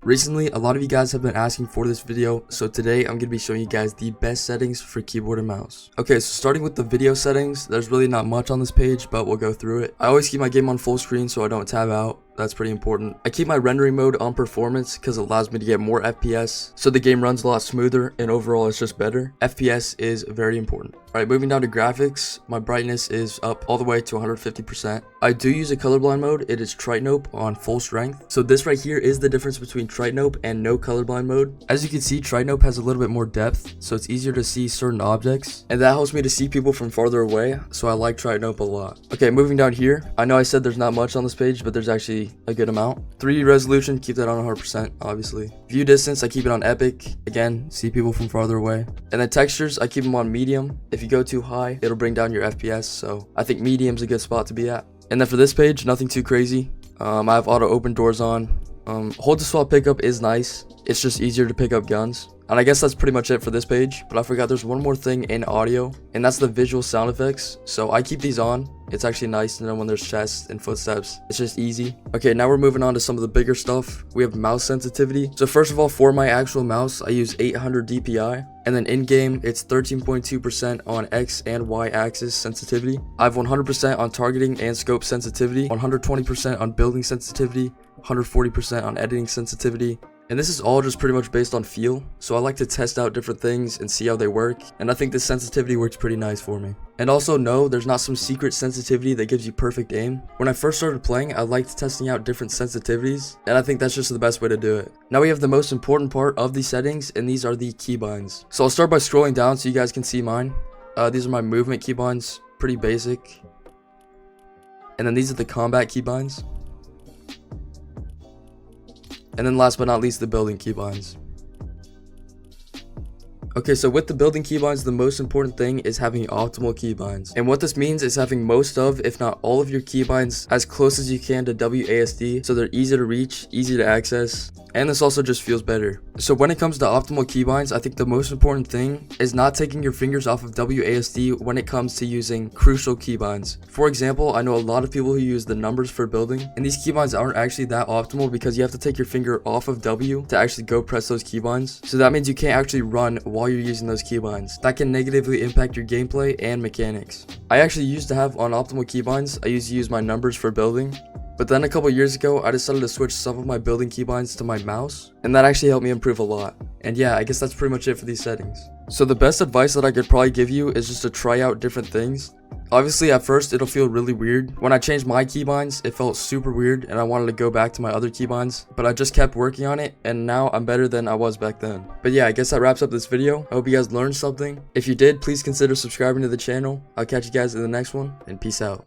Recently, a lot of you guys have been asking for this video, so today I'm going to be showing you guys the best settings for keyboard and mouse. Okay, so starting with the video settings, there's really not much on this page, but we'll go through it. I always keep my game on full screen so I don't tab out. That's pretty important. I keep my rendering mode on performance because it allows me to get more FPS, so the game runs a lot smoother and overall it's just better. FPS is very important. Alright, moving down to graphics, my brightness is up all the way to 150%. I do use a colorblind mode. It is Trite-Nope on full strength. So this right here is the difference between Trite-Nope and no colorblind mode. As you can see, Trite-Nope has a little bit more depth, so it's easier to see certain objects, and that helps me to see people from farther away, so I like Trite-Nope a lot. Okay, moving down here, I know I said there's not much on this page, but there's actually a good amount. 3D resolution, keep that on 100%, obviously. View distance, I keep it on epic. Again, see people from farther away. And then textures, I keep them on medium. If you go too high, it'll bring down your FPS, so I think medium's a good spot to be at. And then for this page, nothing too crazy. I have auto open doors on. Hold to swap pickup is nice. It's just easier to pick up guns. And I guess that's pretty much it for this page, but I forgot there's one more thing in audio, and that's the visual sound effects. So I keep these on. It's actually nice to know when there's chests and footsteps. It's just easy. Okay, now we're moving on to some of the bigger stuff. We have mouse sensitivity. So first of all, for my actual mouse, I use 800 DPI. And then in-game, it's 13.2% on X and Y axis sensitivity. I have 100% on targeting and scope sensitivity, 120% on building sensitivity, 140% on editing sensitivity. And this is all just pretty much based on feel, so I like to test out different things and see how they work, and I think this sensitivity works pretty nice for me. And also no, there's not some secret sensitivity that gives you perfect aim. When I first started playing, I liked testing out different sensitivities, and I think that's just the best way to do it. Now we have the most important part of these settings, and these are the keybinds. So I'll start by scrolling down so you guys can see mine. These are my movement keybinds, pretty basic. And then these are the combat keybinds. And then last but not least, the building keybinds. Okay, so with the building keybinds, the most important thing is having optimal keybinds. And what this means is having most of, if not all of your keybinds as close as you can to WASD, so they're easy to reach, easy to access, and this also just feels better. So when it comes to optimal keybinds, I think the most important thing is not taking your fingers off of WASD when it comes to using crucial keybinds. For example, I know a lot of people who use the numbers for building, and these keybinds aren't actually that optimal because you have to take your finger off of W to actually go press those keybinds. So that means you can't actually run while you're using those keybinds. That can negatively impact your gameplay and mechanics. I actually used to have on optimal keybinds, I used to use my numbers for building. But then a couple years ago, I decided to switch some of my building keybinds to my mouse, and that actually helped me improve a lot. And yeah, I guess that's pretty much it for these settings. So the best advice that I could probably give you is just to try out different things. Obviously at first it'll feel really weird. When I changed my keybinds, it felt super weird and I wanted to go back to my other keybinds, but I just kept working on it and now I'm better than I was back then. But yeah, I guess that wraps up this video. I hope you guys learned something. If you did, please consider subscribing to the channel. I'll catch you guys in the next one, and peace out.